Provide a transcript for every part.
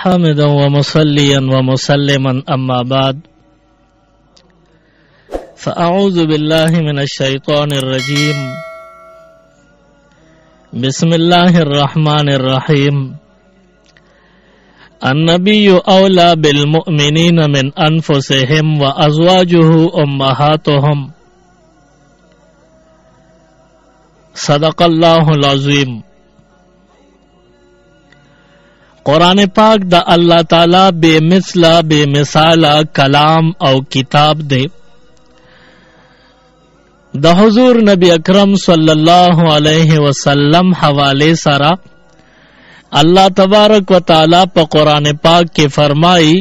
حامدا ومصليا ومسلما أما بعد فأعوذ بالله من الشيطان الرجيم بسم الله الرحمن الرحيم النبي أولى بالمؤمنين من أنفسهم وأزواجه أمهاتهم صدق الله العظيم. قرآن پاک دا اللہ تعالی بے مثلا بے مثالا کلام او کتاب دے. دا حضور نبی اکرم صلی اللہ علیہ وسلم حوالے سارا اللہ تبارک و تعالی پا قرآن پاک کے فرمائی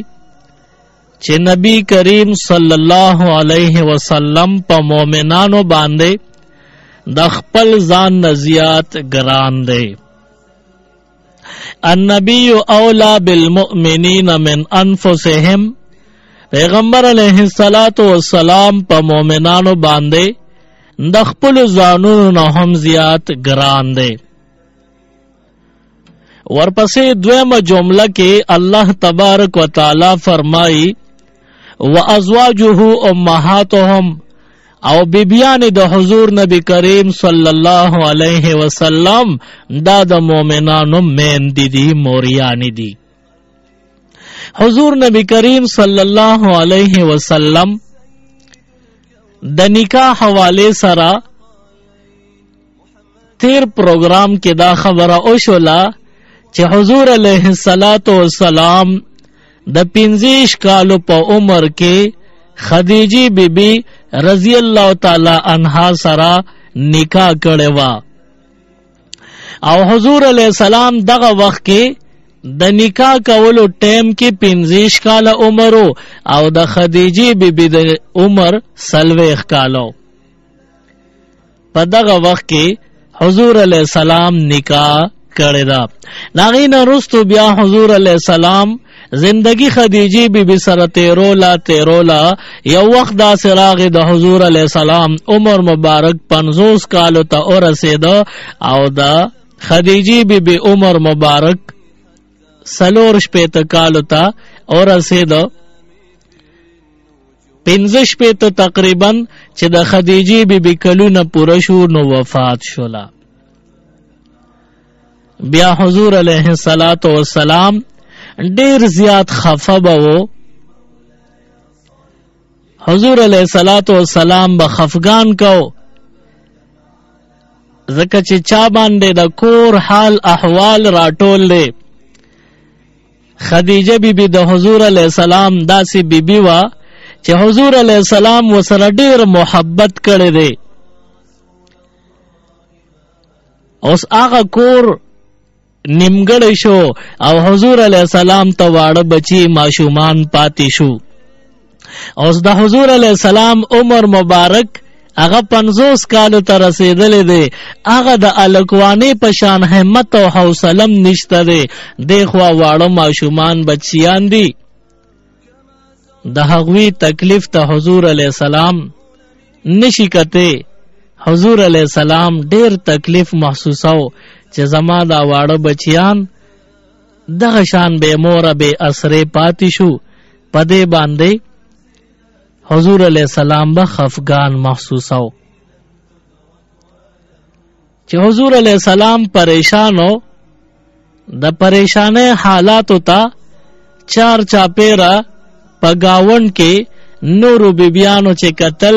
چھ نبی کریم صلی اللہ علیہ وسلم پا مومنانو باندے دا خپل ځان نزیات گران دے. النبی اولا بالمؤمنین من انفسهم، پیغمبر علیہ السلام پا مومنانو باندے دا خپل ځانونو نه هم زیات گران دے. ورپسې دویمه جمله کې الله تبارک و تعالی فرمائی وازواجه امهاتهم، او بیبیان د حضور نبی کریم صلی اللہ علیہ وسلم دا د مومنانو میندې دي، موریانی دي. حضور نبی کریم صلی اللہ علیہ وسلم د نکاح حوالے سرا تیر پروگرام کې دا خبره اوشولا چې حضور علیہ السلام د 15 کالو په عمر کې خدیجی بی بی رضی اللہ تعالی عنہا سرا نکاح کړي وا، او حضور علیہ السلام دغه وخت کې د نکاح کولو ټیم کې 15 کال عمر او د خدیجی بی بی د عمر 40 کالو. په دغه وخت کې حضور علیہ السلام نکاح کړي دا. ناغین رستو بیا حضور علیہ السلام زندگی خدیجی بی بی سره تیرولا یو وخت دا سراغ د حضور علیہ السلام عمر مبارک 50 کالو تا ورسید، او دا خدیجی بی بی عمر مبارک 40 کالو تا ورسید. 15 تقریبا چې د خدیجی بی بی کلونه پوره شو نو وفات شولا. بیا حضور علیہ السلام ډیر زیات خفه بو. حضور علیہ السلام به خفگان کو، ځکه چې چا باندې د کور حال احوال راټول لے. خدیجه بی بی د حضور علیہ السلام داسی بی بی وا چې حضور علیہ السلام وسره ډیر محبت کړي دے. اوس هغه کور نیمګړی شو او حضور علیہ السلام ته واړه بچی معشومان پاتې شو. اوس د حضور علیہ السلام عمر مبارک هغه 50 کالو ته رسیدلی دی. هغه د الکوانی په شان همت او حوصله نشته دی. دغه واړه معشومان بچیان دي. د هغوی تکلیف ته حضور علیہ السلام نشي کته. حضور علیہ السلام ډیر تکلیف محسوساو چې زما دا واړه بچیان دغه شان بے مور بے اسرے پاتی شو. پدې باندې حضور علیہ السلام به خفگان محسوساو چې حضور علیہ السلام پریشانو. د پریشانه حالاتو تا چار چاپیرا پگاون کې نورو بیبیانو چې قتل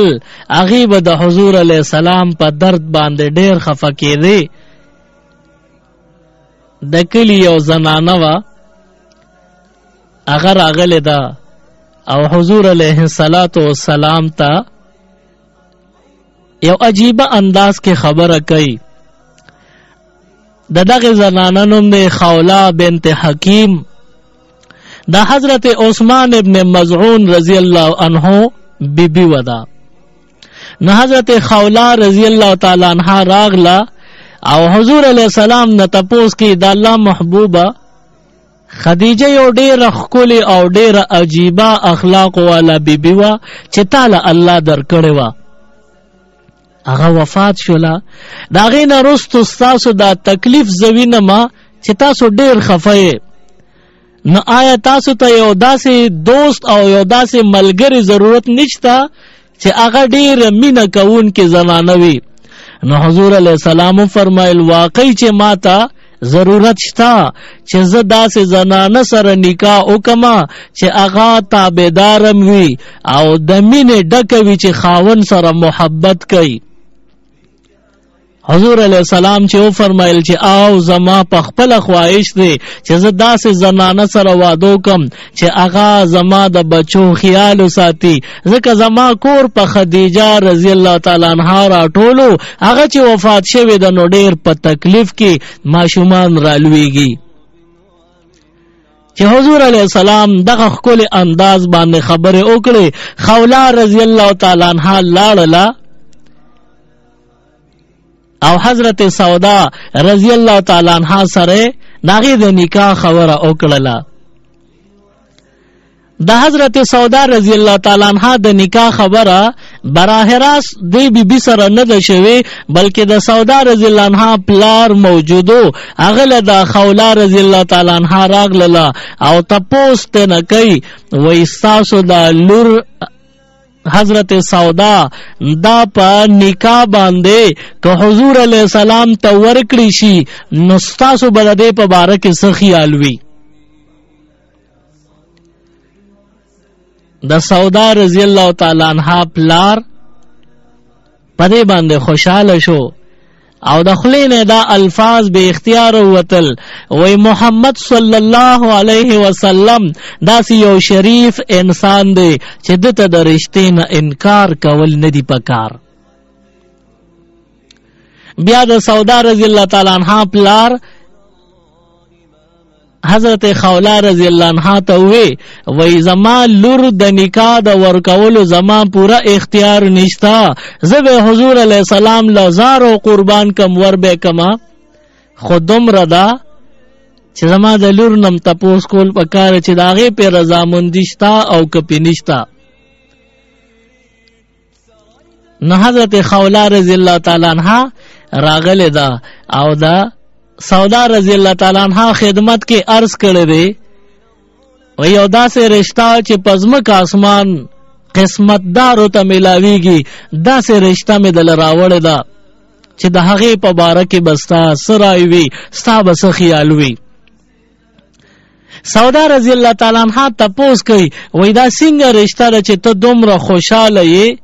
اغیب د حضور علیہ السلام په درد باندې ډیر خفه کېدی. د کلی یو زنانه وا اگر اغلی دا او حضور علیہ السلام تا یو عجیبه انداز کې خبره کوي. دغه زنانه نوم دی خولا بنت حکیم. دا حضرت عثمان ابن مزعون رضی اللہ عنہ بی بی ودا. نو حضرت خولا رضی اللہ تعالی عنہ راغلا او حضور علیہ السلام نه تپوس کی دا الله محبوبه خدیجه یو ډیر خولي او ډیر عجیبه اخلاق والا بیبی وا چې تعالی الله درکړې وا. هغه وفات شولا. دا غینه رستو تاسو دا تکلیف زوینه ما چې تاسو ډیر خفه نو آیا تاسو ته یو داسې دوست او یو داسې ملګری ضرورت نشته چې هغه ډېر مینه کوونکې زنانه وي؟ نو حضور علیه السلام فرمایل واقعي چې ما ته ضرورت شته چې زه داسې زنانه سره نکاح وکما چې هغه تابعدارم وي او د مینې ډکه وي چې خاوند سره محبت کوي. حضور علیہ السلام چې فرمایل چې او زما په خپل خواهش دی چې زه داسې زنانه سره واده وکم چې هغه زما د بچو خیال وساتي، ځکه زما کور په خدیجه رضی الله تعالی عنها راټولو، هغه چې وفات شوی د نو ډېر په تکلیف کې ماشومان رالویږي. چې حضور علیہ السلام دغه ښکلي انداز باندې خبرې وکړې، خوله رضی الله تعالی عنها لاړله او حضرت سودا رضی الله تعالی عنها سره داغه د نکاح خبره وکړه. د حضرت سودا رضی الله تعالی عنها د نکاح خبره براه راست دی بی سره نه ده شوی، بلکې د سودا رضی الله عنها پلار موجودو، هغه د خوله رضی الله تعالی عنها راغله او تپوس ته نه کوي وای تاسو د لور حضرت سودا دا په نکاح باندې که حضور علیہ السلام ته ورکړی شي نو ستاسو به د دې په باره کې څه خیال وي؟ د سودا رضی الله تعالی عنها پلار په دې باندې خوشاله شو او د خولې نه دا الفاظ به اختیار وتل وای محمد صلی الله علیه وسلم داسې یو شریف انسان دی چې دته د رښتې نه انکار کول نه دی پکار. بیا د سودا رضی الله تعالی عنها پلار حضرت خوله رضی الله عنها ته وی زما لور د نکاح د ورکولو زما پورا اختیار نشتا، زه به حضور علیہ السلام لزارو قربان کم ور به کما، خو دومره ده چې زما د لور نم تپوس کول پکار چې داغه په رضامندی شتا او کپی نشتا. نو حضرت خوله رضی الله تعالی عنها راغله ده او ده سودا رضی الله تعالی عنها خدمت کې عرض کړی دی و یو داسې رشتہ چې پزمک آسمان قسمتدارو ته ملاویږي، داسې رشتہ مې دل راوړی ده چې د هغې په باره کې به ستا څه رای وي، ستا به څه خیال وي. سودا رضی الله تعالی عنها تپوس کوي وای دا څنګه رشتہ ده چې ته دومره خوشحاله یې؟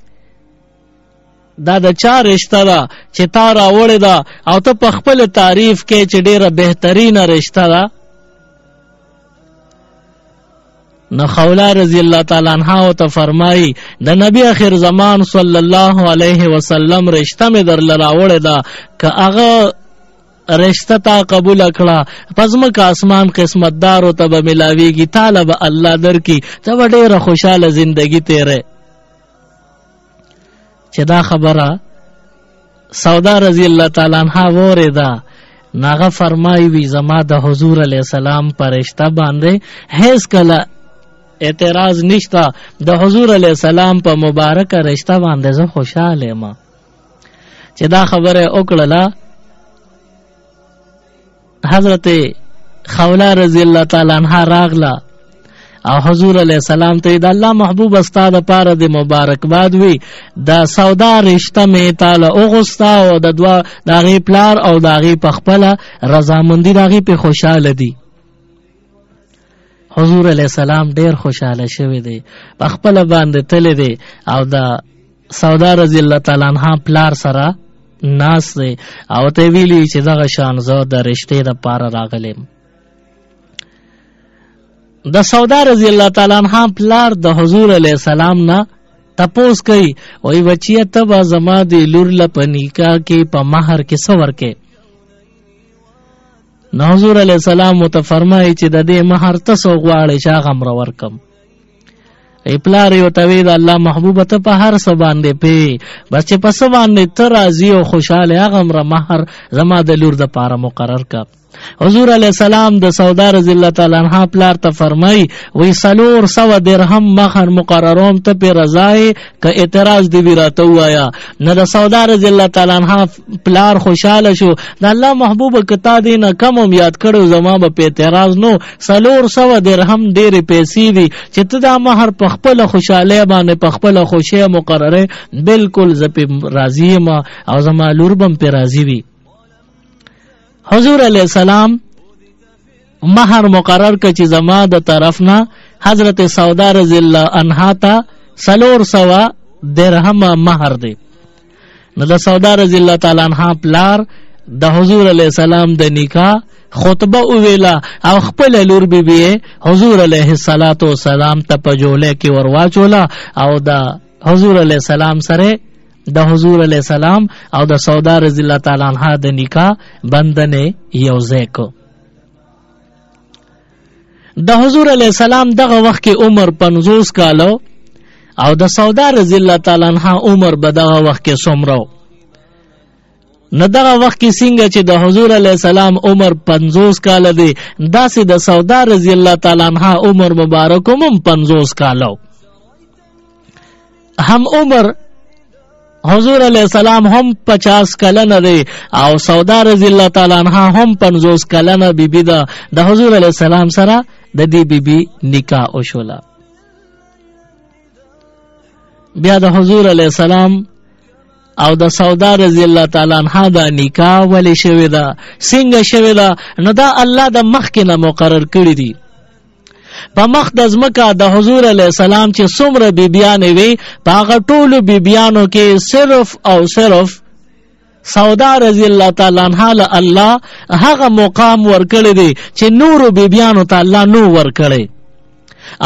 دا د چا رشتہ ده چې تا راوړې ده او ته په خپل تعریف کې چې ډېره بهترینه رشتہ ده؟ نو خوله رضی الله تعالی عنها ته فرمایي د نبی اخر زمان صلی الله علیه وسلم رشتہ مې درله راوړې ده، که هغه رشتہ تا قبول کړه پزمک آسمان قسمتدارو ته به ملاویږي، تاله به الله درکي، ته به ډېره خوشحاله زندگی تیرې. چې دا خبره سودا رضی الله تعالی عنها وریده، ناغه فرمایي وی زما د حضور علیہ السلام پر رشتہ باندې هیڅ کله اعتراض نشتا، د حضور علیہ السلام په مبارک رشتہ باندې زه خوشاله یم. چې دا خبره وکړه حضرت خوله رضی الله تعالی عنها راغله او حضور علیہ السلام ته د الله محبوب استاد لپاره د مبارکباد وی، د سودا رشتہ می تعالی اوغستا او د دوا داغي پلار او داغي پخپله رضامندی داغي په خوشاله دي. حضور علیہ السلام ډیر خوشاله شوی دی، پخپله باندې تل دی او د سودا رضی الله تعالی عنها پلار سره ناس دی او ته ویلی چې دغه شان زه د رشتې لپاره راغلم. د سودا رضی الله تعالی عنها پلار د حضور علیہ السلام نه تپوس کوي وای بچیه ته به زما د لور له په نکاح کې په مہر کې څه ورکې؟ نو حضور علیہ السلام متفرمایي چې د دې مہر ته څه غواړې چې هغه م راورکم. ای پلار یو ته وی د الله محبوبه ته په هر څه باندې پې بس چې په څه باندې ته راضي او خوشحاله هغه م مہر زما د لور دپاره مقرر کړه. حضور علیہ السلام د سودا رضی الله تعالی عنها پلار ته فرمای وی 400 درهم مخر مقرروم ته په رضای که اعتراض دی راته وایا. نه د سودا رضی الله تعالی عنها پلار خوشاله شو د الله محبوب کتا دینه کم یاد کړو زما په اعتراض نو 400 درهم ډېر پیسې دي چې ته دا مہر په خپل خوشاله باندې په خپل خوشی مقرره بالکل زپی راضی ما او زما لور بم په راضی وي. حضور علیہ السلام مہر مقرر ک چې زما د طرف نه حضرت سودا رضی الله عنها ته 400 درهم مہر دی. نو د سودا رضی الله تعالی عنها پلار د حضور علیہ السلام د نکاح خطبه ویلا او خپل لور بی حضور علیہ الصلوۃ والسلام ته پجوله کې ورواچولا او د حضور علیہ السلام سره د حضور علیہ السلام او د سودا رضی الله تعالی عنها د نکاح بندن یوځای کو. د حضور علیہ السلام دغه وخت کې عمر 50 کالو او د سودا رضی الله تعالی عنها عمر به دغه وخت کې څومره. نو دغه وخت کې څنګه چې د حضور علیہ السلام عمر 50 کال دی داسې د سودا رضی الله تعالی عنها عمر مبارک هم 50 کالو. هم عمر حضور علیہ السلام هم 50 کلن دی او سودا رضی الله تعالی عنها هم 50 کلن بیبی دا د حضور علیہ السلام سره د دې بیبی نکاح وشولا. بیا د حضور علیہ السلام او د سودا رضی الله تعالی عنها دا نکاح ولی شوی دا څنګه شوی دا نو دا الله د مخکې نه مقرر کړی دی. په مخ د ځمکه د حضور علیہ السلام چې څومره بیبیانې وي په هغه ټولو بیبیانو کې صرف او صرف سودا رضی الله تعالی عنها له الله هغه مقام ورکړی دی چې نورو بیبیانو ته الله نو ورکړی.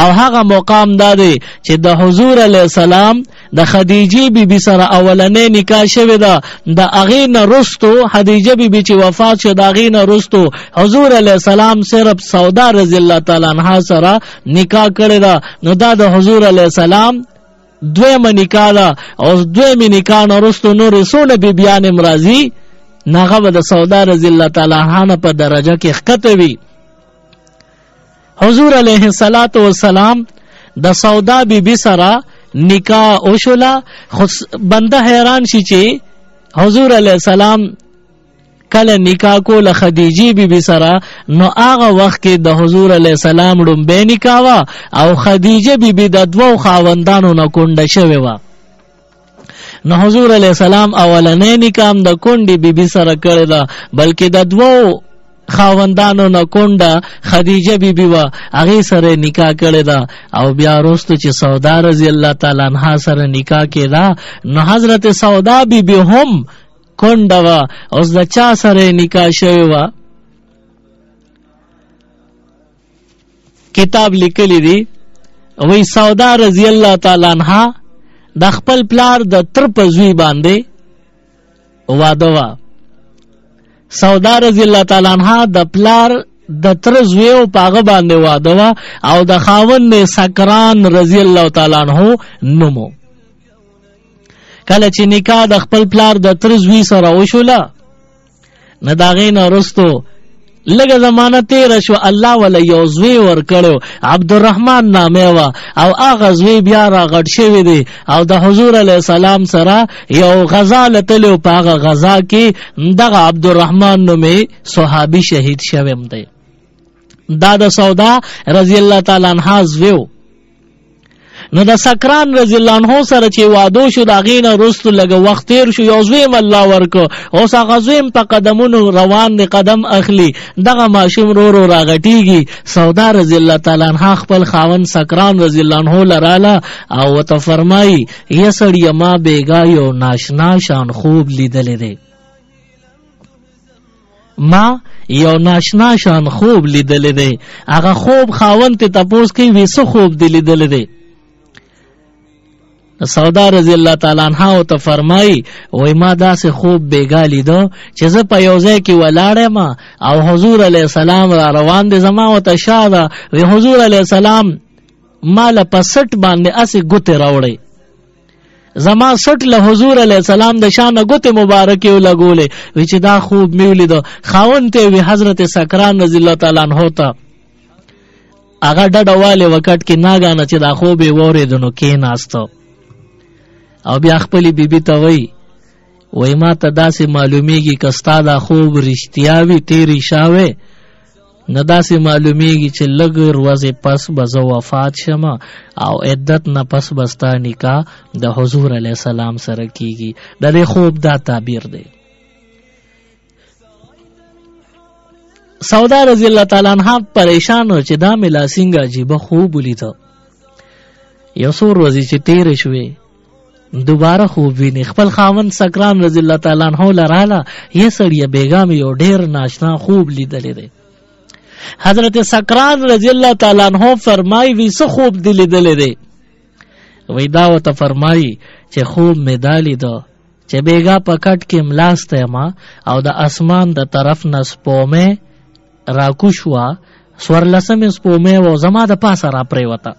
او هغه مقام دا دی چې د حضور علیہ السلام د خدیجه بیبی سره اولنې نکاح شوی دا د هغې نه رستو خدیجه بیبی چې وفات شو د هغې نه رستو حضور علیہ السلام صرف سودا رضی الله تعالی عنها سره نکاح کړی دا. نو دا د حضور علیہ السلام دویمه نکاح دا او دویمه نکاح نه رستو نورې څونه بیبیانې مرضی نغه به د سودا رضی الله تعالی عنها په درجه کې ښکته وي. حضور علیہ الصلوۃ والسلام د سودا بیبی سره نکاح وشولا. بنده حیران شي چې حضور علیہ السلام کله نکاح کول خدیجه بیبی سره نو هغه وخت کې د حضور علیہ السلام ډومبه نکاح وا او خدیجه بیبی د دوو خاوندانو نه کونډه شوی وا. نو حضور علیہ السلام اولنې نکاح د کونډې بیبی سره کړی دا بلکې د دوو خاوندانو نه کونډه خدیجه بیبی وا هغه سره نکاح کړی دا. او بیا وروسته چې سودا رضی الله تعالی عنها سره نکاح کړه نو حضرت سودا بیبی هم کونډه وا اوس د چا سره نکاح شوی وا. کتاب لیکلی دی وی سودا رضی الله تعالی عنها د خپل پلار د تر په زوی باندې واده وا. سودا رضی الله تعالی عنها د پلار د تر زوی او پاغه باندې واده وا او د خاوند سکران رضی الله تعالی عنہ نومو. کله چې نکاح د خپل پلار د تر زوی سره وشولا نه دا غین رستو لږه زمانه تیر شو الله ولا یو زوی ور کړو عبدالرحمن نامه وا او هغه زوی بیا را غټ شوی دی او د حضور علیہ السلام سره یو غزا لتلو په هغه غزا کې دغه عبدالرحمن نومي صحابي شهید شوم دی. دا د سودا رضی الله تعالی عنها زوی. نو د سکران رضی الله عنه سره چې وادو شو دا غینه رستو لګه وخت تیر شو یو زویم الله ورکو اوس هغه زویم په قدمونو روان دی قدم اخلي دغه ماشوم رو راغټیږي. سودا رضی الله تعالی عنها خپل خاون سکران رضی الله عنه لراله او ته فرمای یسړی ما بیګا یو ناشنا شان خوب لیدل دی. ما یو ناشنا شان خوب لیدل دی. هغه خوب خاون ته تپوس کوي وسه خوب دی لیدل دی. سودا رضی الله تعالی عنها او ته فرمای وای ما داسې خوب بیګا لیدو چې زه په یو ځای کې ولاړم او حضور علیہ السلام را روان دي زما او ته شاده وی حضور علیہ السلام مال په سټ باندې اسې ګوته راوړی زما سټ له حضور علیه السلام د شان غوته مبارکه ولګولې وی چې دا خوب میولید خاون ته وی حضرت سکران رضی الله تعالی عنہ ته هغه ډډواله وکټ کې ناګانه چې دا خوب یې وریدنو کې ناستو او بیا خپل بیبي ته وی ما ته داسې معلومیږي که ستا دا خوب رښتیا وي تیری شاوې نه داسې معلومیږي چې لږ ورځې پس به زه وفات شم او عدت نه پس به ستا نکاح د حضور علیه السلام سره کیږي د دې خوب دا تعبیر دی سودا رضی الله تعالی عنها پریشان و چې دا ملا څنګه عجیبه خوب ولیده یو څو ورځې چې تیرې شوې دوباره خوب ویني خپل خاوند سکران رضی الله تعالی عنہ لراله یې سړی بیګا مې یو ډیر ناشنا خوب لیدلې دی حضرت سکران رضی الله تعالی عنہ فرمای وی څه خوب دی لیدلې دی وی دا وته فرمای چې خوب مې دالی دو چې بیګا پکټ کې ملاسته ما او د اسمان د طرف نه سپومه راکوشوا سورلسمه سپومه و زما د پاسه را پریوته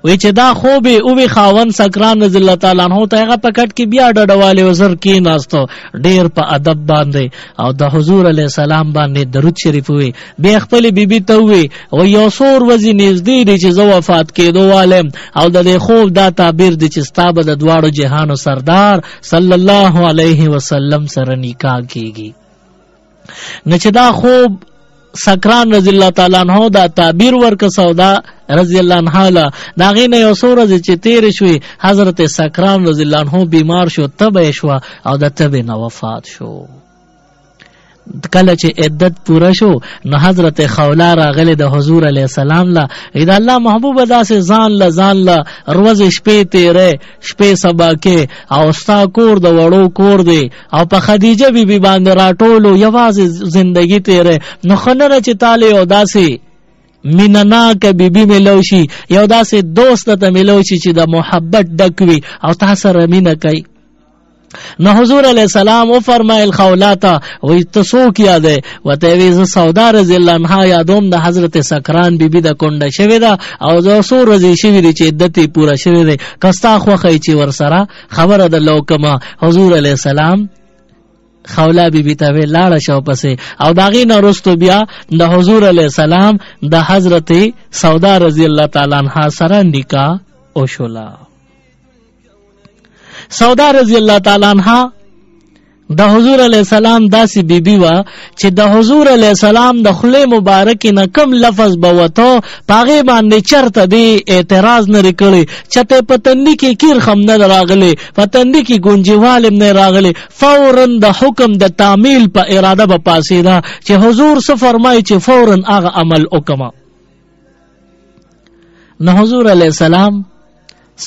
وی چې دا خوب او وی خاون سکران رضی الله تعالی عنہ ته هغه پکټ کې بیا ډډواله وزر کې ناستو ډیر په ادب باندې او د حضور علیه السلام باندې درود شریف وی بیا خپل بیبي ته وی او یو سور وزي نږدې دي چې زه وفات کېدو والم او د خوب دا تعبیر دي چې ستابه د دواړو جهانو سردار صلی الله علیه وسلم سره نکاح کیږي نه چې دا خوب سکران رضی الله تعالی عنہ دا تعبیر ورک سودا رضی الله عنها لا دا غینه یو سورہ چې تیر شوی حضرت سکران رضی الله عنہ بیمار شو تبه شو او د تبه نو وفات شو کله چې عدت پورا شو نو حضرت خولا راغله د حضور علیه السلام لا اذا الله محبوب داسې ځان لا روز شپې تیرې شپې سبا کې او ستا کور د وړو کور دی او په خدیجه بیبي باندې راټولو یوازې زندگی تیرې نو خنره چې تعالی او داسې میننا که بیبي ملوشي یو داسې دوست ته ملوشي چې د محبت ډکوي او تاسو سره مینه کوي نو حضور علیہ السلام او فرمایل خولاتا وی تسو کیا دے وته وی ز سودا رضی الله عنها یادوم د حضرت سکران بیبی د کونډه شوی دا او زو سو رضی شوی دی چې عدت پورا شوی دی کستا خوخی چې ور سره خبره د لوکما حضور علیہ السلام خولا بیبی ته وی لاړه شو پسې او داغي نه رستو بیا د حضور علیہ السلام د حضرت سودا رضی الله تعالی عنها سره نکاح او شولا سودا رضی الله تعالی عنها د حضور علیہ السلام داسی بیبی وا چې د حضور علیہ السلام د خله مبارک نه کم لفظ بوته پاغه باندې چرته دی اعتراض نه وکړي چته پتندی کې کیر خم نه راغلي پتندی کې گونجوال نه راغلي فورا د حکم د تعمیل په اراده به پاسیدا چې حضور څه فرمایي چې فورا هغه عمل وکما نو حضور علیہ السلام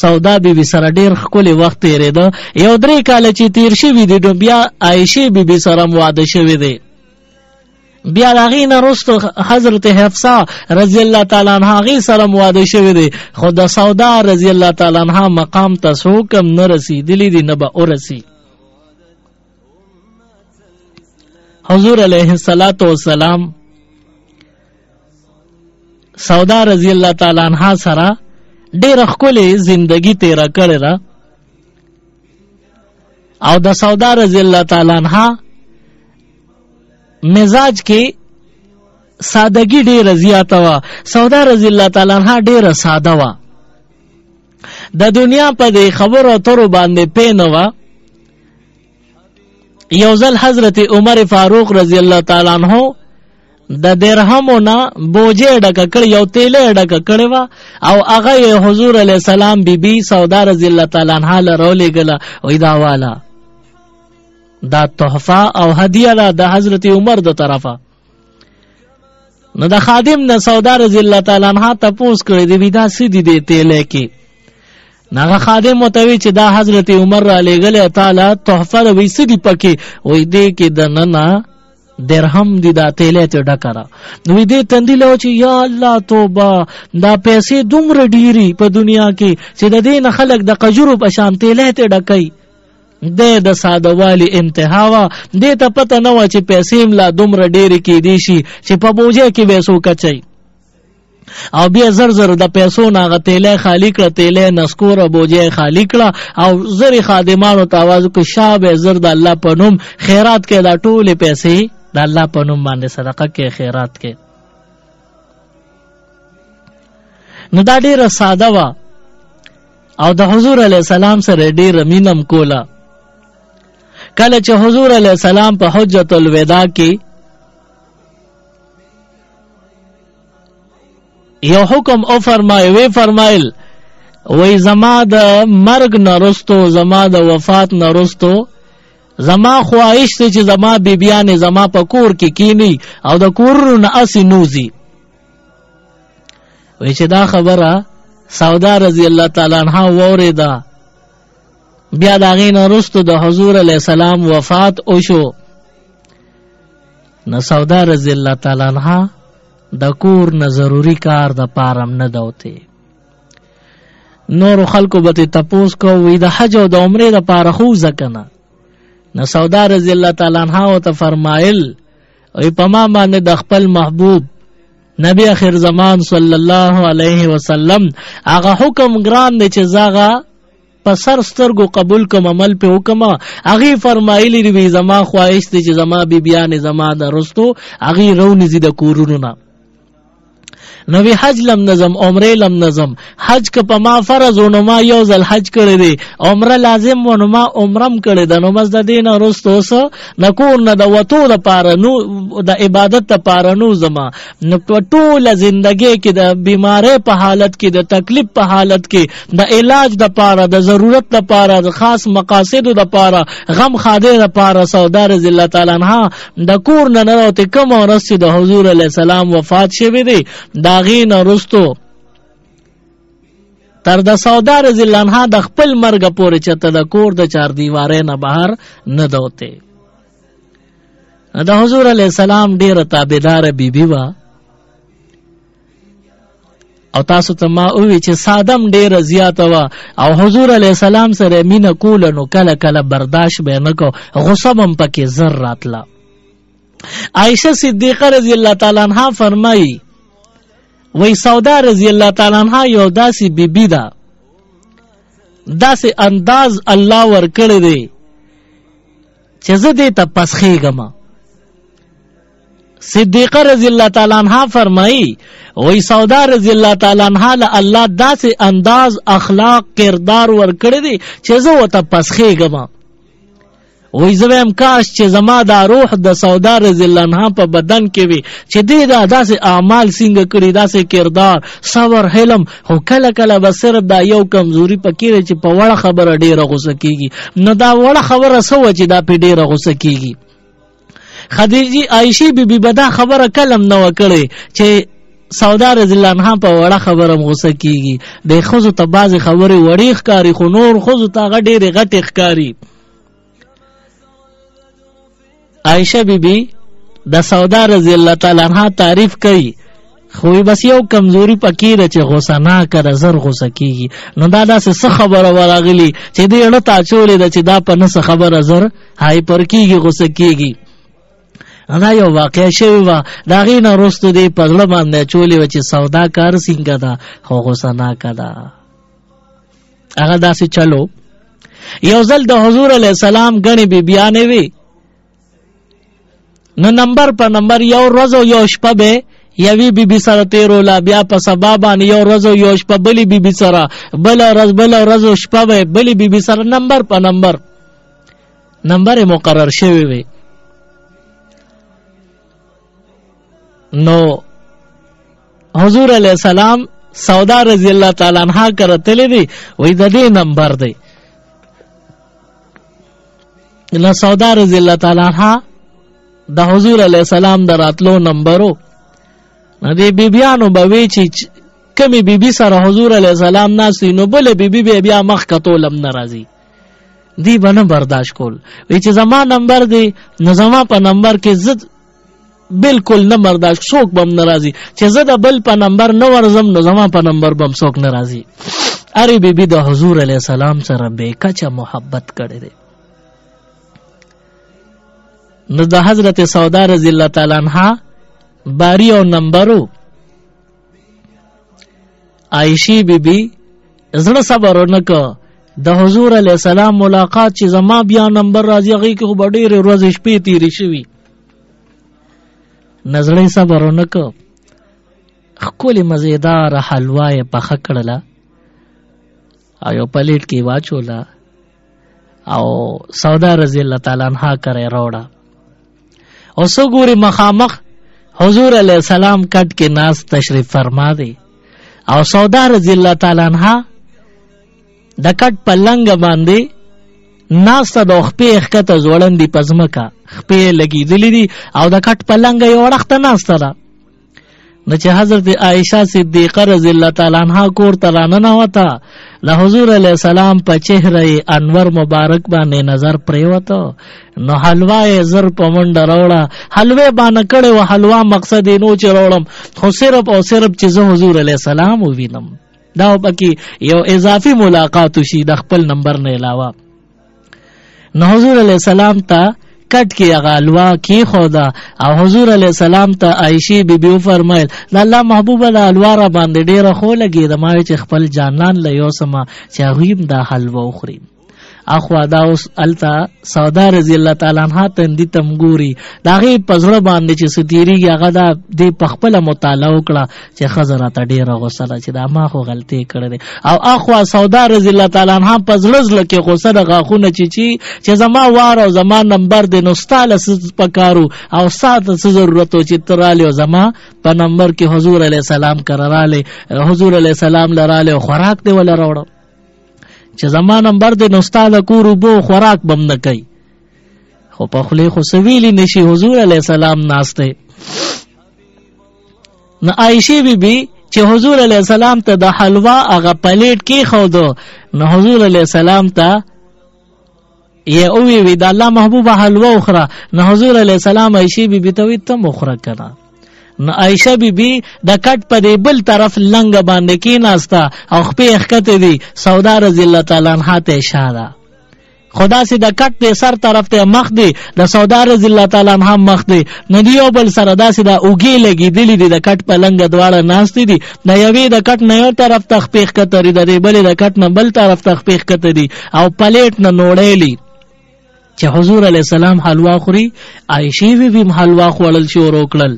سودا بیبی سره ډیر خولي وخت تیرېده یو 3 کال چې تیر شوی دی بیا عائشه بیبی سره واده شوی دی بیا هغه نه رستو حضرت حفصه رضی الله تعالی عنها هغه سره واده شوی دی خود سودا رضی الله تعالی عنها مقام ته سوکم نه رسیدلی دی نه به ورسی حضور علیه الصلاۃ والسلام سودا رضی الله تعالی عنها سره ډیر خولي زندگی تیرا کړی را او د سودا رضی الله تعالی عنها مزاج کې سادگی ډیر زیاته وا سودا رضی الله تعالی عنها ډیر ساده وا د دنیا په دې خبرو اترو باندې پېنوا یو ځل حضرت عمر فاروق رضی الله تعالی عنہ د درهمونه بوجه ډکه کړ یو تیل ډکه کړي وا او هغه حضور علیہ السلام بیبي سودا رضی الله تعالی عنها لرولې غلا او دا والا دا تحفه او هدیه د حضرت عمر د طرفه نو د خادم نه سودا رضی الله تعالی عنها تپوس کړی دی دا سیدی دی تیل کې ناغه خادم متوی چې دا حضرت عمر را لګل تعالی تحفه وې سیدی پکې وې دې کې د ننا درهم دی دا تیلې ته ډکرا نو دې تندې له چې یا الله توبه دا پیسې دومره ډيري په دنیا کې چې د دې نه خلک د قجرو په شان تیلې ته ډکای د ساده والی انتها وا دې ته پته نه و چې پیسې ملا دومره ډيري کې دي شي چې په بوجه کې وېسو کچي او بیا زر زر د پیسو نه تیله خالی کړه، تیله نسکور بوجه خالی کړه او زر خادمانو ته आवाज وکړ شابه زر د الله په نوم خیرات کې، دا ټول پیسې د الله په نوم باندې صدقه کې خیرات کې. نو دا ډیره ساده وا او د حضور علیه السلام سره ډیره مینم کوله. کله چې حضور علیه السلام په حجۃ الوداع کې یو حکم او فرمایل وی زما د مرگ نرستو، زما د وفات نرستو زما خواهش ته چې زما بیبیانې زما په کور کې کینی او د کورونو نه اسی نوزی. وی چې دا خبره سودا رضی الله تعالی عنها ووریدا، بیا د هغې نه وروسته د حضور علیه السلام وفات وشو. نو سودا رضی الله تعالی عنها د کور نه ضروري کار د پارم نه دوته. نورو خلکو به تپوس کو وی د حج او د عمرې د پاره خو ځکنه. نو سودا رضی الله تعالی عنها او ته فرمایل وی په ما باندې د خپل محبوب نبی اخر زمان صلی الله علیه وسلم هغه حکم ګران دی چې زاغه په سر سترګو قبول کوم، عمل په حکم. هغه فرمایلی دی زما خواهش دی چې زما بیبیان زما د رستو هغه رونی زی د کورونو نه. نو وی حج لم نظم، عمره لم نظم. حج که په ما فرض و نو ما یو ځل حج کړی دی، عمره لازم و نو ما عمرم کړی ده. نو مز د دې نه وروسته اوس نه کور نه د وتو دپاره نو د عبادت دپاره نو زما. نو په ټوله زندګۍ کې د بیمارۍ په حالت کې، د تکلیف په حالت کې، د علاج دپاره، د ضرورت دپاره، د خاص مقاصدو دپاره، غم خادۍ دپاره سودا رضی الله تعالی عنها د کور نه ننوتې. کومه ورځ چې د حضور علیه السلام وفات شوی دی د هغې نه وروستو تر د سودا رضی الله عنها د خپل مرګ پورې چې ته د کور د چاردیوارۍ نه بهر نه دوتې. د حضور علیه السلام ډیره تابعداره بیبي وه او تاسو ته ما ووی چې سادم ډیره زیاته وه او حضور علیه السلام سره مینه کوله نو کله کله برداشت به یې نه کو، غصه به م پکې زر راتله. عایشه صدیقه رضی الله تعالی عنها فرمایي وی سودا رضی الله تعالی عنها یو داسې بیبي ده، داسې انداز الله ورکړی دی چې زه دې ته پسخېږم. صدیقه رضی الله تعالی عنها فرمایي وی سودا رضی الله تعالی عنها له الله داسې انداز اخلاق کردار ورکړی دی چې زه ورته پسخېږم. وی زه وایم کاش چې زما دا روح د سودا رضی الله عنها په بدن کې وي چې دې دا داسې اعمال څنګه کړي، داسې کردار، صبر، حلم. خو کله کله به صرف دا یو کمزوري پکې دی چې په وړه خبره ډېره غوسه کېږي. نو دا وړه خبره څه وه چې دا پې ډېره غوسه کېږي. خدیجې عایشې بیبي به دا خبره کله م نه وه کړې چې سودا رضی الله عنها په وړه خبره م غوسه کېږي. د ښځو ته بعضې خبرې وړې ښکاري خو نور ښځو ته هغه ډېرې غټې ښکاري. عائشہ بی بی د سودا رضی الله تعالی عنها تعریف کوي خو بس یو کمزوری پکې ده چې غوسه نه کړه، زر غوسه کیږي. نو دا داسې څه خبره وراغلی چې دې اړه تا چولې ده چې دا په نه څه خبره زر هایپر کیږي، غوسه کیږي. دا یو واقع شوی وه، د هغې نه وروسته دې په زړه باندې چولې وه چې سودا کار څنګه ده خو غوسه نه کړه. هغه داسې چلو. یو ځل د حضور علیه السلام ګڼې بیبیانې وې، نو نمبر په نمبر یو ورځ او یو شپه به یوې بیبي سره تېروله، بیا په سبا باندې یو ورځ او یو شپه بلې بیبي سره، بله ورځ او شپه به بلې بیبي سره، نمبر په نمبر یې مقرر شوی وي. نو حضور علیه السلام سودا رضی الله تعالی عنها کره تللی دی، وی د دې نمبر دی. نو سودا رضی الله تعالی عنها د حضور علیه السلام د راتلو نمبرو نو دې بیبیانو به وی چې کمی بیبي سره حضور علیه السلام ناستی نو بله بیبي به بیا مخ کتول هم نه راځي. دی به نه برداشت کول، وی چې زما نمبر دی نو زما په نمبر کې زه بالکل نه برداشت، څوک به هم نه راځي چې زه د بل په نمبر نه ورځم نو زما په نمبر به هم څوک نه راځي. هرې بیبي د حضور علیه السلام سره بې کچه محبت کړی دی. نو د حضرت سودا رضی الله تعالی عنها باری او نمبرو عائشی بی بی زړه صبر ونکړ د حضور علیه السلام ملاقات چې زما بیا نمبر راځي هغې کې خو به ډېرې ورځې شپې تېرې شوي نزړه صبر ونکړ ښکلې مزېداره حلوا یې پخه کړله او یو پلیټ کې واچوله او سودا رضی الله تعالی عنها کرے روڑا او سو ګوري مخامخ حضور علیہ السلام کټ کې ناس تشریف فرما دی او سودا رضی الله تعالی عنها د کټ پلنګ باندې ناس ته د خپې ښکته ځوړندې پزمکا خپې لګېدلې دي او د کټ پلنګ یو وړخته ناسته ده نو چې حضرت عائشہ صدیقه رضی الله تعالی عنها کور ته راننوته د حضور علیه السلام په چهره انور مبارک باندې نظر پریوته نو حلوا یې زر په منډه راوړه حلوې باندې کړې و حلوا مقصد یې نو چې راوړم خو صرف او صرف چې زه حضور علیه السلام ووینم دا پکې یو اضافي ملاقات شي د خپل نمبر نه علاوه نو حضور علیه السلام ته کټ کې هغه حلوا کېښوده او حضور علیه السلام ته عایشې بیبي وفرمیل د الله محبوبه د حلوا را باندې ډېره ښو لګېده ما چې خپل جانان له یوسمه چې هغوی هم دا حلوا وخوري اخوا دا اوس هلته سودا رضی الله تعالی عنها تندي ته م ګوري د هغې په زړه باندې چې څه تېرېږي هغه دا دې په خپله مطالعه وکړه چې ښځه راته ډېره غوسه ده چې دا ما خو غلطۍ کړې دی او اخوا سودا رضی الله تعالی عنها په زړه زړه کې غوسه د غاښونه چې زما وار او زما نمبر دی نو ستا له څه پکارو او ستا ته څه ضرورت و چې ته رالې او زما په نمبر کې حضور علیه السلام کره رالې حضور علیه السلام له رالې او خوراک دې وله راوړه چې زما نمبر دی نو ستا د کور اوبه خوراک بم نه کوي خو په خولې خو څه ویلي نشي حضور علیه السلام ناست دی نو عایشې بیبي چې حضور علیه السلام ته د حلوا هغه پلیټ کېښودو نو حضور علیه السلام ته یې وویل د الله محبوبه حلوا وخوره نو حضور علیه السلام عایشې بیبي ته وایي ته م وخوره که نه نو عایشه بیبي د کټ په دې بل طرف لنګ باندې کېناسته او خپې ښکته دي سودا رضی الله تعالی عنها ته اشاره خو داسې د کټ د سر طرف ته مخ دی د سودا رضی الله تعالی عنها مخ دی نو د یو بل سره داسې د اوږې لګېدلي دي د کټ په لنګه دواړه ناستې دي د یوې د کټ نه یو طرف ته خپې ښکته دي د دې بلې د کټ نه بل طرف ته خپې ښکته دي او پلیټ نه نوړیلي چې حضور علیه السلام حلوا خوري عایشې بیبي هم حلوا خوړل شروع کړل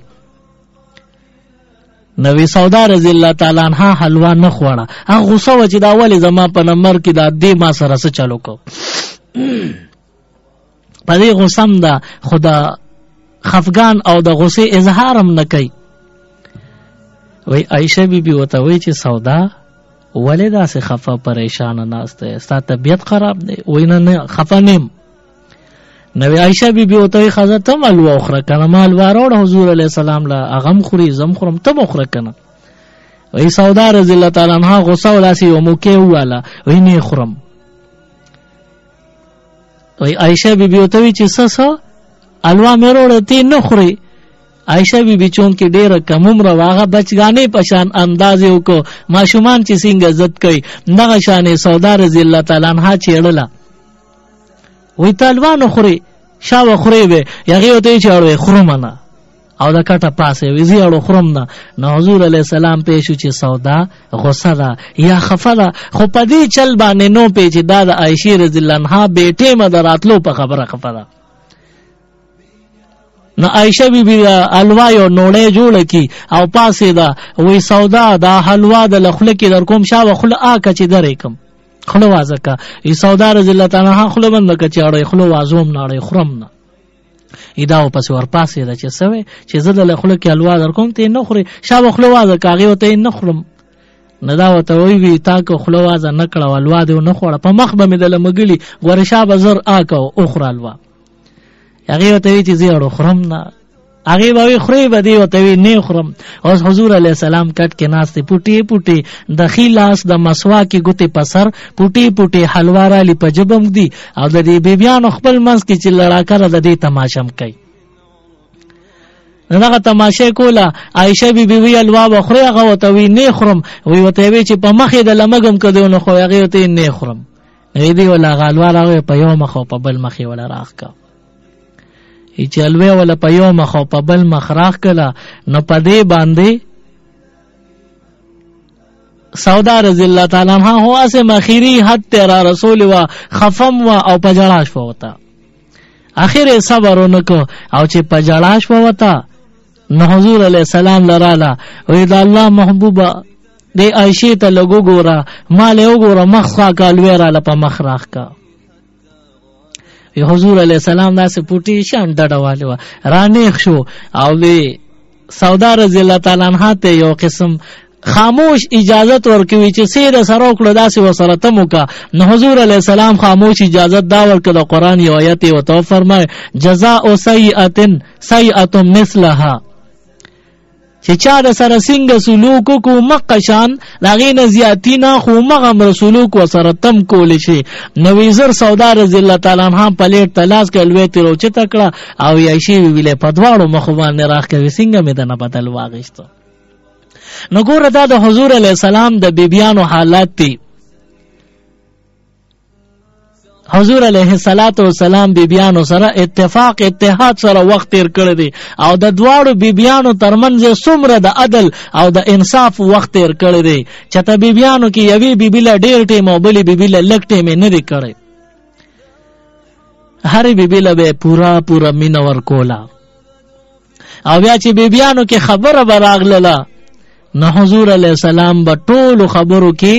نوی سودا رضی الله تعالی عنها حلوا نه خوړه هغه غوسه وه چې دا ولې زما په نمبر کې دا دې ما سره څه چلو کو په دې غوسه هم ده خو د خفګان او د غوسې اظهار هم نه کوي وی عایشه بیبي ورته وایي چې سودا ولې داسې خفه پریشانه ناست دی ستا طبیعت خراب دی وایي نه خفه نیم نوی عایشه بیبي ورته وایي ښځه ته هم حلوا وخوره که نه ما حلوا راوړه حضور علیه السلام له هغه هم خوري زه هم خورم ته م وخوره که نه وایي سودا رضی الله تعالی عنها غوسه و داسې یو موقع وواله وایي نه یې خورم وایي عایشه بیبي ورته وایي چې څه حلوا مې راوړه ته نه خورې عایشه بیبي چونکې ډېره کم عمره وه هغه بچګانې په شان انداز یې وکړو ماشومان چې څنګه ضد کوي دغه شان یې سودا رضی الله تعالی عنها چېړله وی ته حلوا نه خورې شا به خورې به هغې ورته وایي چې اړوې خورم نه او د کټه پاسې وي زه اړو خورم نه نو حضور علیه السلام پوه شو چې سودا غصه ده یا خفه ده خو په دې چل باندې نو پوه چې دا د عایشې رضی الله عنها بېټیمه د راتلو په خبره خفه ده نو عایشه بیبي د حلوا یو نوړی جوړه کي او پاسې ده وی سودا دا حلوا د له خوله کې در کوم شا به خوله آکه چې درې کم خوله وازه که ای سودا رضی الله تعالی عنها خوله بنده که چې اړی خوله وازوم نه اړی خورم نه ای دا ورپسې ورپاسې ده چې څه وی چې زه د له خوله کې حلوا در کوم ته یې نه خورې شا به خوله وازه که هغې ورته یې نه خورم نه دا ورته وایي تا که خوله وازه نه کړه حلوا دې ونه خوړه په مخ به مې دله مږلي ګوره شا به زر آکه وخوره حلوا هغې ورته وایي چې زه اړو خورم نه هغې به وایي خورې به دې ورته وایي نه خورم اوس حضور علیه السلام کټ کې ناست دی پوټې پوټې د ښي لاس د مسواکې ګوتې په سر پوټې پوټې حلوا رالي په ژبه م ږدي او د دې بیبیانو خپل منځ کې چې لړاکره د دې تماشه م کوي دغه تماشې کوله عایشه بیبي وی حلوا به خورې هغه ورته وایي نه خورم وی ورته یې وایي چې په مخ یې د لمږ م که دی ونه خورې هغې ورته یې نه خورم هغې دې وله هغه حلوا راوایي په یو مخ او په بل مخ یې وله راښکه چې حلوې وله په یو مخ او په بل مخ راښکله نو په دې باندې سودا رضی الله تعالی عنها هو اسه اخیری حد تیرا رسول و خفم و او پجړاش وتا اخر صبر ونکو او چې پجړاش وتا نو حضور علیہ السلام لراله وی دا الله محبوبه دی عائشہ ته لګو ګورا مال یو ګورا مخخا کال ویراله په مخراخ کا حضور علیہ السلام داسې پوټی شان ډډواله رانیخ شو او وی سودا رضی الله تعالی عنها ته یو قسم خاموش اجازت ورکوي چې سیر سره وکړه داسې وسره تمو کا نو حضور علیہ السلام خاموش اجازت دا ورکړه د قران یو آیت او تو فرمای جزاء سیئه مثلها چې چا د سره څنګه سلوک کو مقشان لاغې نه زیاتینا خو مغم رسولوک وسره تم کول شي نو ویزر سودا رضی الله تعالی عنها پلیټ تلاش کلوي تیرو چې تکړه او یایشي ویلې پدواړو مخوان راخ کوي څنګه مې د نه بدل واغښت نو ګوره دا د حضور علیہ السلام د بیبیانو حالات دي حضور علیہ الصلوۃ والسلام بیبیانو سره اتحاد سره وخت تیر کړی دی او د دواړو بیبیانو ترمنځ څومره د عدل او د انصاف وخت تیر کړی دی چې ته بیبیانو کې یوې بیبي له ډېر ټیم او بلې بیبي له لږ ټیم نه دی کړی هرې بیبي له به پورا مینه ورکوله او بیا چې بیبیانو کې خبره به راغله نو حضور علیہ السلام به ټولو خبرو کې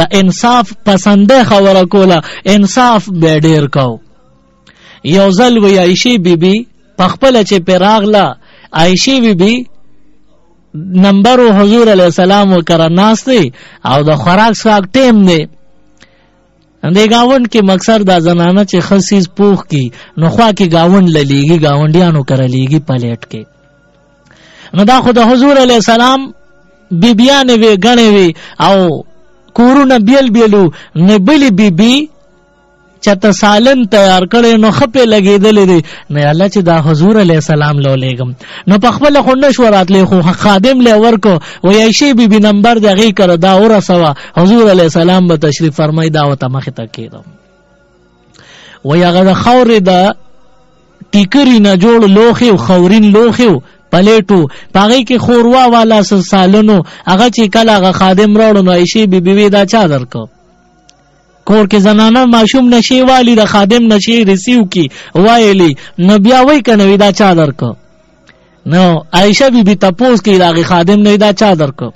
د انصاف پسنده خبره کوله انصاف به ډیر کو یو ځل وی عائشہ بیبي پخپل چې پیراغله عائشہ بیبي نمبر حضور علیہ السلام وکړه ناشته او د خوراک څخه ټیم دی اندې گاوند کې مقصد دا زنانه چې خصیز پوخ کی نو خوا کې گاوند للیږي گاونډیانو کرلیږي پلیټ کې نو دا خو د حضور علیہ السلام بیبیانه وی غنې وی او کورونه بیلو نه بلی بیبي چته سالن تیار کړي نو خپه لګیدلې دي نه الله چې دا حضور علیہ السلام لو لګم نو په خپل خونډه شورات له خو خادم له ورکو و عائشہ بیبي نمبر دغه کړه دا اور سوا حضور علیہ السلام به تشریف فرمای دا وته مخ ته کېدم و یغه خور دا ټیکری نه جوړ لوخي خورین لوخي پلیټو پاغي کې خوروا والا سالونو هغه چې کله هغه خادم راوړ نو عائشہ بیبي دا چا درکو کور کې زنانه ماشوم نشي والی د خادم نشي ریسیو کی وایلی نو بیا وای کنه دا چا درکو نو عائشہ بیبي تپوس کې راغی خادم نه دا چا درکو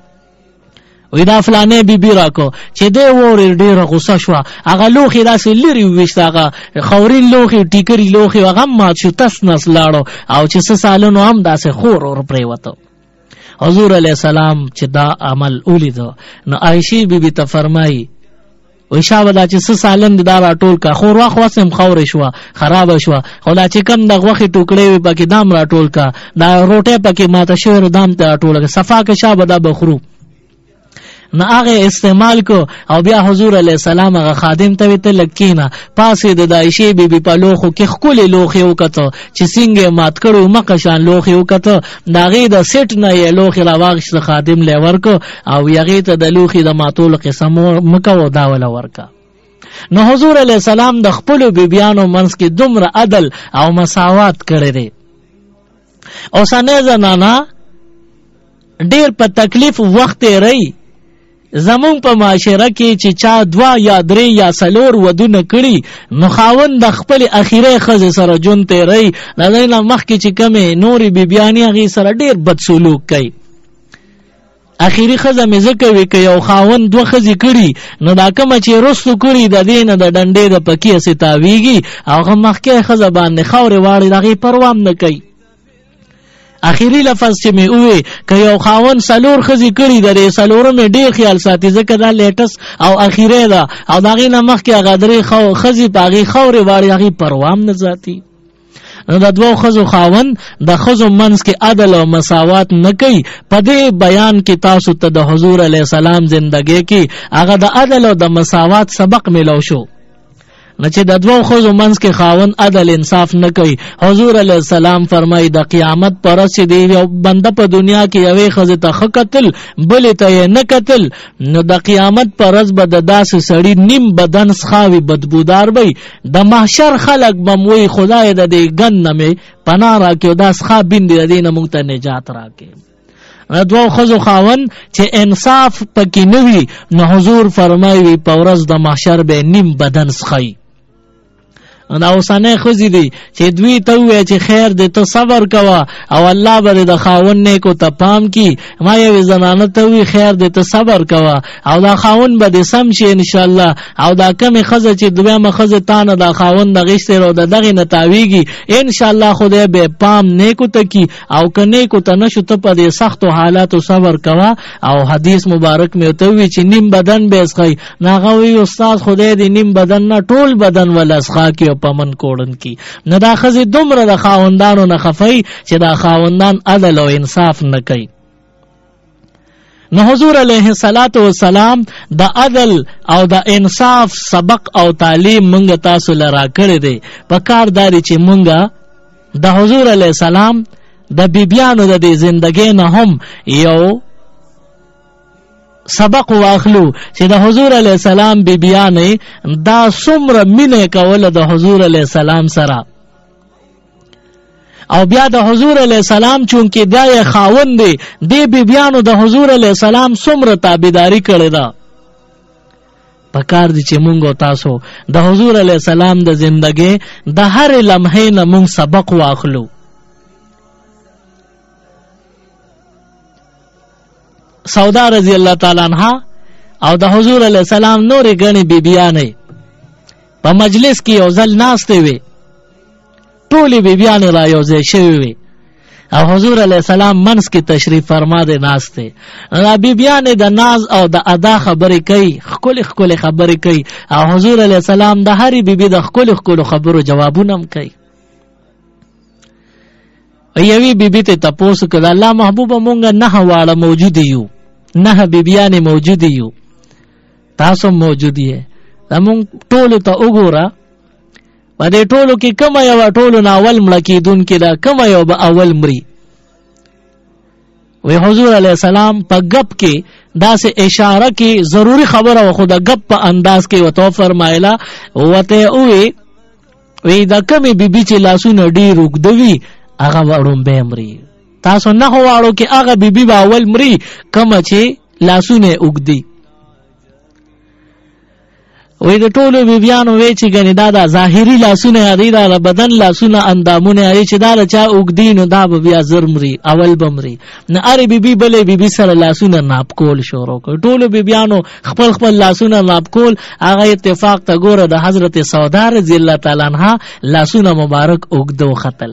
وی دا فلانه بیبي راکو چې دی وره ډیره غوسه شو هغه لوخي داسې لري وښته هغه خورین لوخي ټیکری لوخي هغه ما چې تاس نس لاړو او چې څه سالونو هم داسې خور اور پرې وته حضور علیہ السلام چې دا عمل ولیدو نو عائشہ بیبي ته فرمایي وی شابه چې څه سالن دا راټول کا خور واخ وسم خور شو خراب شو خو لا چې کم د غوخي ټوکړې وي پکې دام راټول کا دا روټه پکې ماته شور دام ته راټول کا صفا کې شابه دا بخرو نو هغه استعمال کو او بیا حضور علیہ السلام هغه خادم ته ویل لکینا پاسې د عائشہ بیبي په لوخو کې خپل لوخي وکړه چې څنګه مات کړو مقشان لوخي وکړه داغه د سیټ نه یې لوخي راواغش خادم له ورکو او یغه ته د لوخي د ماتول قسم مکو دا ولا ورکا نو حضور علیہ السلام د خپل بیبيانو منځ کې دومره عدل او مساوات کړی دی او سنه زنانا ډیر په تکلیف وخت رہی زمون په معاشره کې چې چا 2 یا 3 یا 4 ودونه کړي نو خاوند د خپل اخیره خزه سره جون ته ری لداینه مخ کې چې کمه نوري بیبيانی غي سره ډیر بد سلوک کوي اخیری خزه مې زکه وی کوي او خاوند 2 خزي کړي نو دا کوم چې رسو کړي د دینه د ډنډې د پکې ستاویږي او مخ کې خزه باندې خوري واړي دغه پروام نه کوي اخیری لفظ چې مې وې که یو خاون سلور خزي کړي درې سلور مې ډیر خیال ساتي ځکه دا لیټس او اخیره ده او داغه نمخ کې غدري خزي پاغي خوري واړي هغه پروام نه ذاتی نو د دوه خزو خاون د خزو منځ کې عدل او مساوات نه کوي په دې بیان کې تاسو ته د حضور علیہ السلام زندګي کې هغه د عدل او د مساوات سبق ملو شو نه چې د دوه خزو منځ کې خاون عدل انصاف نه کوي حضور علیہ السلام فرمایي د قیامت پر ورځ دی یو بنده په دنیا کې یوې خزه ته قتل بلې ته نه قتل نو د قیامت پر ورځ به د داسې سړی نیم بدن سخاوي بدبودار وي د محشر خلق بموي خدای د دې ګن نه پناه راکې او د سخا بین دې نه مونږ ته نجات راکې دوه خزو خاون چې انصاف پکې نه وي نو حضور فرمایي په ورځ د محشر به نیم بدن سخی. دا اوسانه خوځي دي چې دوی ته وې چې خیر دې ته صبر کوا او الله به د خاون نیکو ته پام کی. ما یې زنانه ته وی خیر دې ته صبر کوا او دا خاون به دې سم شي ان شاء الله. او دا کمه خزه چې دویمه خزه تانه دا خاون د غشته رو دغه نتاویږي ان شاء الله خدای به پام نیکو ته کی او کنه کو ته نشو ته په دې سختو حالاتو صبر کوا. او حدیث مبارک می ته وی چې نیم بدن به اسخی ناغوي استاد خدای دې نیم بدن نه ټول بدن ولسخا کی پمن کوړن کی. نه دا خزه دومره د خاوندانو نه خفای چې دا خاوندان عدل او انصاف نه کوي. نو حضور علیه الصلاۃ والسلام د عدل او د انصاف سبق او تعلیم مونږ تاسو لرا کړی دی. په کار داري چې مونږ د حضور علیه السلام د بیبیانو د زندګۍ نه هم یو سبق واخلو چې د حضور علیه السلام بیبیانې دا څومره مینه کوله د حضور علیه السلام سره. او بیا د حضور علیه السلام چونکې دا خاوند دی د بیبیانو د حضور علیه السلام څومره تابعداري کړې ده. پکار دي چې مونږ تاسو د حضور علیه السلام د زندګۍ د هر لمحې نه مونږ سبق واخلو. سودا رضی الله تعالی عنها او د حضور علیه السلام نورې غني بیبیانې په مجلس کې یو ځل ناستې وي. ټولې بیبیانې را یو ځای شوې وي او حضور علیه السلام منځ کې تشریف فرما دی ناستې. دا بیبیانې د ناز او د ادا خبرې کوي ښکلې ښکلې خبرې کوي او حضور علیه السلام د هرې بیبي د ښکلو ښکلو خبرو جوابونه هم کوي. یوی بیبی ته تپوس کړه الله محبوبه مونږه 9 واړه موجود یو 9 بیبیانې موجود یو تاسو موجود یې مونږ ټول ته وګوره په دې ټولو کې کوم یو ټولو نه اول مړ کېدونکې ده کوم یو به اول مري. وی حضور علیه السلام په غپ کې داسې اشاره کې ضروری خبره و خو د غپ په انداز کې وته فرمایله وته وی دا کمی بیبي چې لاسونه ډېر وګدوي هغه وړم به مري. تاسو نه واړو کې هغه بیبي به اول مري کوم چې لاسونه وګدي. وی د ټولو بیبیانو وی چې ګنې دا ظاهري لاسونه دی دا بدن لاسونه اندامونه دی چې دا چا وګدي نو دا به بیا زر مري اول به مري. نه اره بیبي بلې بیبي سره لاسونه ناپ کول شروع کړ. ټولو بیبیانو خپل خپل لاسونه ناپ کول. هغه اتفاق ته ګوره د حضرت سودا رضی الله تعالی عنها لاسونه مبارک وګدو خطل.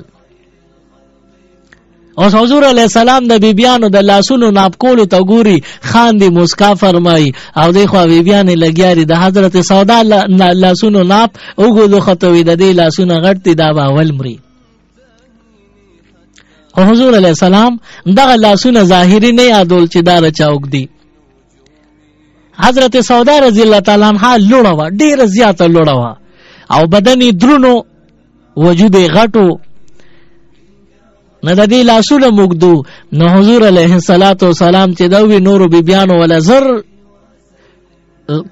او حضور علیه السلام د بیبیانو د لاسونو ناپ کولو ته ګوري خاندي مسکا فرمایي او دی خو بیبیانې لګیاري د حضرت سودا لاسونو ناپ وګورو خطوي د دې لاسونو غټ دا به اول مري. او حضور علیه السلام دغه لاسونه ظاهري نه یادول چې دا رچا وګدي. حضرت سودا رضی الله تعالی عنها لوړه وه ډېره زیاته لوړه وه او بدن یې درونو وجود یې غټو نه د دې لاسونه موږدو. نو حضور علیه الصلاۃ والسلام چې دا وی نورو بیبیانو ولا زر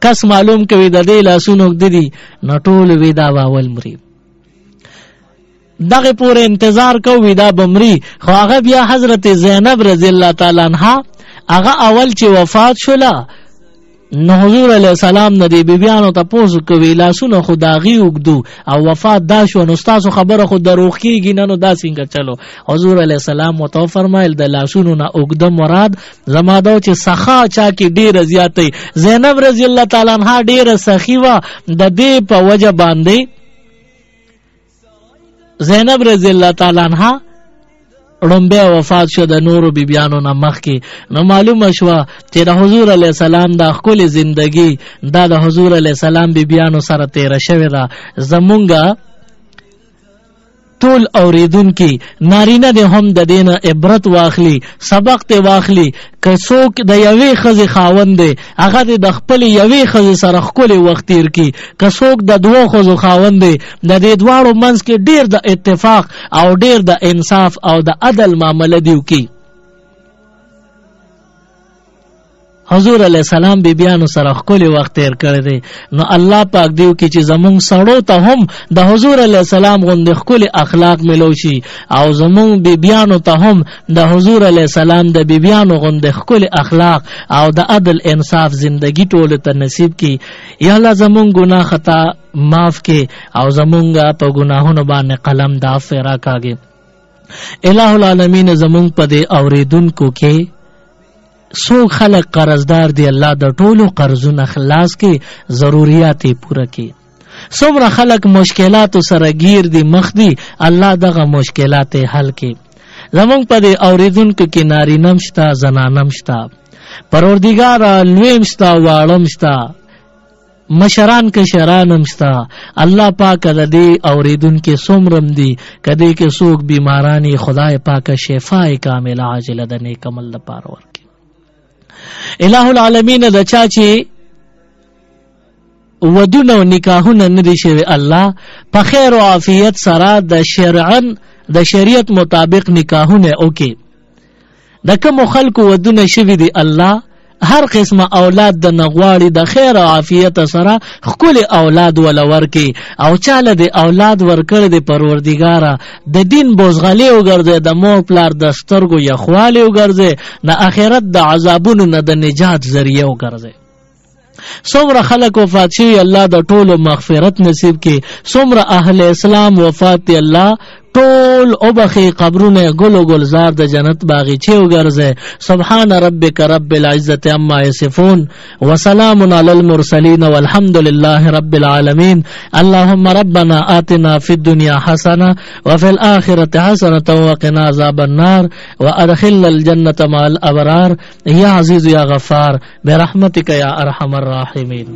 کس معلوم کوي د دې لاسونو وګدي نو ټول وی دا اول مري. دغه پورې انتظار کوي دا بمري. خو هغه بیا حضرت زینب رضی الله تعالی عنها هغه اول چې وفات شوله نو حضور علیه السلام نه دی بیبیانو ته پوښتنه کوي لاسونه خداغي وګدو او وفات دا شو نو تاسو خبره خو دروغ کیږي نه نو دا څنګه چلو. حضور علیه السلام متو فرمایل د لاسونو نه وګد مراد زما دا چې سخا چا کې ډیره زیاتې. زینب رضی الله تعالی عنها ډیره سخی و د دې په وجه باندې زینب رضی الله تعالی عنها رنبه وفات شو د نورو بیبیانو نه مخکې. نو معلومه شوه چې د حضور علیه السلام د ښکلې زندګي دا د حضور علیه السلام بیبیانو سره تیره شوې ده. زمونږ ټول اوریدونکي نارینه دې هم د دې نه عبرت واخلي سبق ته واخلي. که څوک د یوې ښځې خاوند دی هغه دې د خپلې یوې ښځې سره ښکلی وخت تیر کړي. که څوک د 2 ښځو خاوند دی د دې دواړو منځ کې ډېر د اتفاق او ډېر د انصاف او د عدل معامله دی وکړي. حضور علیہ السلام بیبیانو سره خپل وخت تیر کړی دی. نو الله پاک دیو کې چې زمونږ سړو ته هم د حضور علیہ السلام غوندې خپل اخلاق ملو شي او زمونږ بیبیانو ته هم د حضور علیہ السلام د بیبیانو غوندې خپل اخلاق او د عدل انصاف زندگی ټول ته نصیب کی. یا الله زمونږ ګناه خطا معاف کې او زمونږ په ګناهونو باندې قلم د عفو راکاږي. الہ العالمین زمونږ په دې اوریدونکو کې سو خلق قرضدار دی، الله د ټولو قرضونه خلاص کی، ضرورت پوره کی. څومره خلق مشکلات سره گیر دی مخ دی، الله دغه مشکلات حل کی. زمونږ په دې اوریدونکو کې نارینم شتا زنانم شتا، پروردگار لویم شتا واړم شتا، مشران کشرانم شتا. الله پاک د دې اوریدونکو څومرم دی کدی کې څوک بیمارانی خدای پاک شفای کامل عاجله د نیک عمل لپاره ورکړي. الہ العالمین د چا چې ودونه او نکاحونه ندي شوی، الله په خیر او عافیت سره د شریعت مطابق نکاحونه وکي. د کوم خلکو ودونه شوی دی، الله هر قسمه اولاد د نغواړي د خیر او عافیت سره خپل اولاد ولور کی. او چاله د اولاد ورکړ د پروردگار د دین بوزغلی وګرځي، د مور پلار د سترګو یخوالی وګرځي، د آخرت د عذابونو نه د نجات ذریعہ وګرځي. څومره خلق وفات شوی، الله د ټولو مغفرت نصیب کی. څومره اهل اسلام وفات دی، الله ټول او بخي قبرونه ګل گلزار د جنت باغچه وګرځي. سبحان ربک رب العزة عما یصفون وسلام علی المرسلین والحمد لله رب العالمین. اللهم ربنا آتنا فی الدنیا حسنه وفي الآخرة حسنه وقنا عذاب النار وادخلنا الجنة مع الابرار یا عزیز یا غفار برحمتک یا ارحم الراحمین.